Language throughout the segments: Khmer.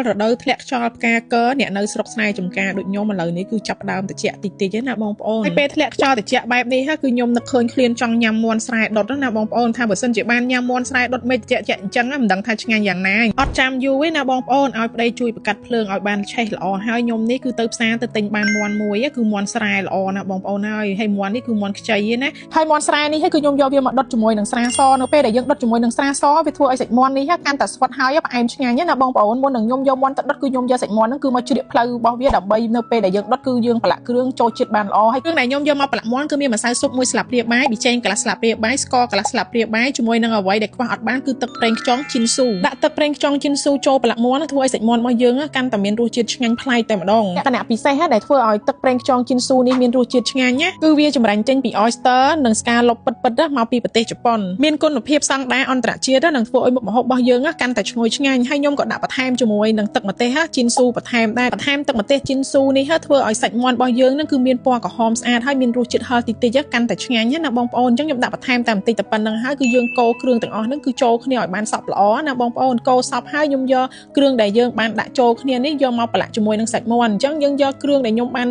រដូវធ្លាក់ខ្យល់ផ្កាកើអ្នកនៅស្រុកស្នេហ៍ចំការដូចខ្ញុំឥឡូវនេះគឺចាប់ដើមត្រជាក់តិចតិចណាបងប្អូនហើយពេលធ្លាក់ខ្យល់ត្រជាក់បែបនេះគឺខ្ញុំនឹកឃើញឃ្លានចង់ញ៉ាំមាន់ស្រែដុតណាបងប្អូនថាបើសិនជាបានញ៉ាំមាន់ស្រែដុតមេត្រជាក់អញ្ចឹងមិនដឹងថាឆ្ងាញ់យ៉ាងណាអត់ចាំយូរទេណាបងប្អូនឲ្យប្តីជួយបង្កាត់ភ្លើងឲ្យបានឆេះល្អហើយខ្ញុំនេះគឺទៅផ្សារទៅទិញបានមាន់មួយគឺមាន់ស្រែល្អណាបងប្អូនហើយមាន់នេះគឺមាន់ខ្ចីណាហើយមាន់ស្រែនេះគឺខ្ញុំយកវាមកដុតជាមួយនឹងស្រាសនៅពេលដែលយើងដុតជាមួយនឹងស្រាសវាធ្វើឲ្យសាច់មាន់នេះកាន់តែស្វិតហើយផ្អែមឆ្ងាញ់ណាបងប្អូនមុននឹងខ្ញុំយកមាន់ទៅដុតគឺខ្ញុំយកសាច់មាន់ហ្នឹងគឺមកជ្រៀកផ្លូវរបស់វាដើម្បីនៅពេលដែលយើងដុតគឺយើងប្រឡាក់គ្រឿងចូលជាតិបានល្អហើយគ្រឿងដែលខ្ញុំយកមកប្រឡាក់មាន់គឺមានម្សៅស៊ុប1ស្លាបព្រាបាយប៊ីចេងកន្លះស្លាបព្រាបាយស្ករកន្លះស្លាបព្រាបាយជាមួយនឹងអ្វីដែលខ្វះអត់បានគឺទឹកប្រេងខ្យងជីនស៊ូដាក់ទឹកប្រេងខ្យងជីនស៊ូចូលប្រឡាក់មាន់ធ្វើឲ្យសាច់មាន់របស់យើងកាន់តែមានរសជាតិឆ្ងាញ់ប្លែកតែម្ដងលក្ខណៈពិសេសដែលធ្វើឲ្យទឹកប្រេងខ្យងជីនស៊ូនេះមានរសជាតិឆ្ងាញ់ណាគឺវាចម្រាញ់ចេញពី oyster និងស្ការលុបពិតមកពីប្រទេសជប៉ុនមានគុណភាពស្តង់ដារអន្តរជាតិនិងធ្វើឲ្យមុខម្ហូបរបស់យើងកាន់តែឈ្ងុយឆ្ងាញ់ហើយខ្ញុំក៏ដាក់បន្ថែមជាមួយនឹងទឹកម្ទេសជីនស៊ូបន្ថែមដែរបន្ថែមទឹកម្ទេសជីនស៊ូនេះធ្វើឲ្យសាច់មាន់របស់យើងនឹងគឺមានពណ៌ក្រហមស្អាតហើយមានរសជាតិហឹរតិចតិចកាន់តែឆ្ងាញ់ណាបងប្អូនអញ្ចឹងខ្ញុំដាក់បន្ថែមតែបន្តិចតែប៉ុណ្្នឹងហើយគឺយើងកូរគ្រឿងទាំងអស់ហ្នឹងគឺចូលគ្នាឲ្យបានសព្វល្អណាបងប្អូនកូរសព្វហើយខ្ញុំយកគ្រឿងដែលយើងបានដាក់ចូលគ្នានេះយកមកប្រឡាក់ជាមួយនឹងសាច់មាន់អញ្ចឹងយើងយកគ្រឿងដែលខ្ញុំបាន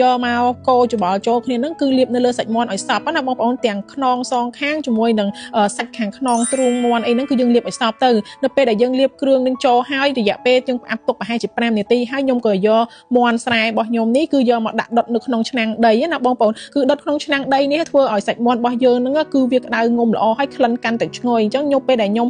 យកមកកូរច្បល់ចូលគ្នាហ្នឹងគឺលាបនៅលើសាច់មាន់ឲ្យសព្វណាបងប្អូនទាំងខ្នងសងខាងជាមួយនឹងសាច់ខាងខ្នងទ្រូងមាន់អីហ្នឹងគឺយើងលាបឲ្យសព្វទៅនៅពេលដែលយើងលាបគ្រឿងនឹងចូលហើយរយៈពេលយើងផ្អាប់ទុកប្រហែលជា5នាទីហើយខ្ញុំក៏យកមាន់ស្រែរបស់ខ្ញុំនេះគឺយកមកដាក់ដុតនៅក្នុងឆ្នាំងដីណាបងប្អូនគឺដុតក្នុងឆ្នាំងដីនេះធ្វើឲ្យសាច់មាន់របស់យើងហ្នឹងគឺវាក្តៅងុំល្អហើយក្លិនកាន់តែឈ្ងុយអញ្ចឹងខ្ញុំពេលដែលខ្ញុំ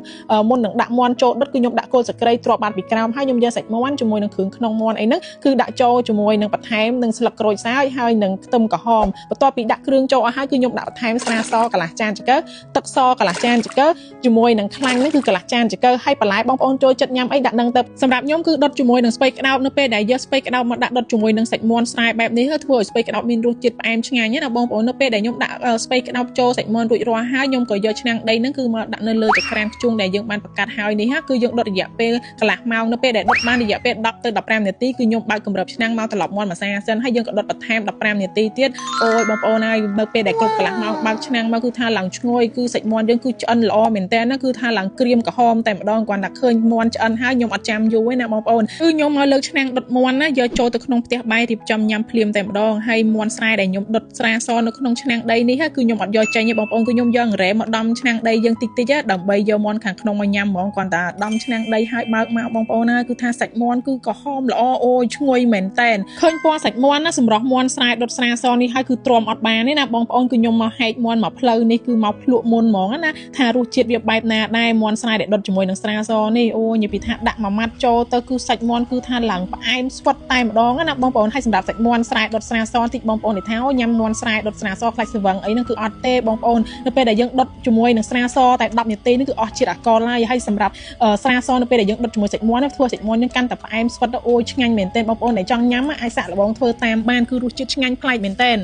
មុននឹងដាក់មាន់ចូលដុតគឺខ្ញុំដាក់គល់សក្តិទ្រាប់បាតពីក្រោមហើយខ្ញុំយកសាច់មាន់ជាមួយនឹងគ្រឿងក្នុងមាន់អីហ្នឹងគឺដាក់ចូលជាមួយនឹងបន្ថែមនឹងស្លឹកក្រូចសើចហើយនឹងខ្ទឹមក្រហមបន្ទាប់ពីដាក់គ្រឿងចូលអស់ហើយគឺខ្ញុំដាក់បន្ថែមស្រាសកន្លះចានចង្កឹះទឹកសកន្លះចានចង្កឹះជាមួយនឹងខ្លាញ់ហ្នឹងគឺកន្លះចានចង្កឹះហើយបន្លែបងប្អូនចូលចិត្តញ៉ាំអីដាក់នឹងទៅសម្រាប់ខ្ញុំគឺដុតជាមួយនឹងស្ពៃក្តោបនៅពេលដែលយកស្ពៃក្តោបមកដាក់ដុតជាមួយនឹងសាច់មាន់ស្រែបែបនេះធ្វើឲ្យស្ពៃក្តោបមានរសជាតិផ្អែមឆ្ងាញ់ណាបងប្អូននៅពេលដែលខ្ញុំដាក់ស្ពៃក្តោបចូលសាច់មាន់រួចរាល់ហើយខ្ញុំក៏យកឆ្នាំងដីហ្នឹងគឺមកដាក់នៅលើចក្រានខ្ជុងដែលយើងបានបង្កាត់ហើយនេះគឺយើងដុតរយៈពេលកន្លះម៉ោងនៅពេលដែលដុតបានរយៈពេល10ទៅ15នាទីគឺខ្ញុំបើកគម្របឆ្នាំងមកត្រឡប់មាន់ម្សៅសិនហើយយើងក៏ដុតបន្ថែម15នាទីទៀតអូយបងប្អូនហើយនៅពេលដែលគ្រប់កន្លះម៉ោងបើកឆ្នាំងមកគឺថាឡើងឈ្ងុយគឺសាច់មាន់យើងគឺឆ្អិនល្អមែនតើណាគឺថាឡើងក្រៀមក្រហមតែម្ដងគាត់តែឃើញមាន់ឆ្អិនហើយខ្ញុំអត់ចាំយូរទេណាបងប្អូនគឺខ្ញុំមកលើកឆ្នាំងដុតមាន់ណាយកចូលទៅក្នុងផ្ទះបាយរៀបចំញ៉ាំភ្លាមតែម្ដងហើយមាន់ស្រែដែលខ្ញុំដុតស្រាសនៅក្នុងឆ្នាំងដីនេះគឺខ្ញុំអត់យកចេញទេបងប្អូនគឺខ្ញុំយកអង្រែមកដំឆ្នាំងដីយើងតិចតិចដើម្បីយកមាន់ខាងក្នុងមកញ៉ាំហ្មងគាត់តែដំឆ្នាំងដីហើយបើកមកបងប្អូនណាគឺថាសាច់មាន់គឺក្រហមល្អអូយឈ្ងុយមែនតែនឃើញពណ៌សាច់មាន់ណាសម្រស់មាន់ស្រែដុតស្រាសនេះហើយគឺទ្រាំអត់បានទេណាបងប្អូនគឺខ្ញុំមកហែកមាន់មកផ្លូវនេះគឺមកភ្លក់មុនហ្មងណាថារសជាតិវាបែបណាដែរមាន់ស្រែដែលដុតជាមួយនឹងស្រាសនេះអូយនិយាយពីថាដាក់មួយម៉ាត់ចូលទៅគឺសាច់មាន់គឺថាឡើងផ្អែមស្វិតតែម្ដងណាបងប្អូនហើយសម្រាប់សាច់មាន់ស្រែដុតស្រាសតិចបងប្អូននិយាយថាញ៉ាំមាន់ស្រែដុតស្រាសខ្លាច់ស្វឹងអីហ្នឹងគឺអត់ទេបងប្អូននៅពេលដែលយើងដុតជាមួយនឹងស្រាសតែ10នាទីនេះគឺអស់ជាតិអាល់កុលហើយសម្រាប់ស្រាសនៅពេលដែលយើងដុតជាមួយសាច់មាន់ធ្វើសាច់មាន់យើងកាន់តែផ្អែមស្វិតអូយឆ្ងាញ់មែនទែនបងប្អូនដែលចង់ញ៉ាំអាចសាកល្បងធ្វើតាមបានគឺរសជាតិឆ្ងាញ់ប្លែកមែនទែន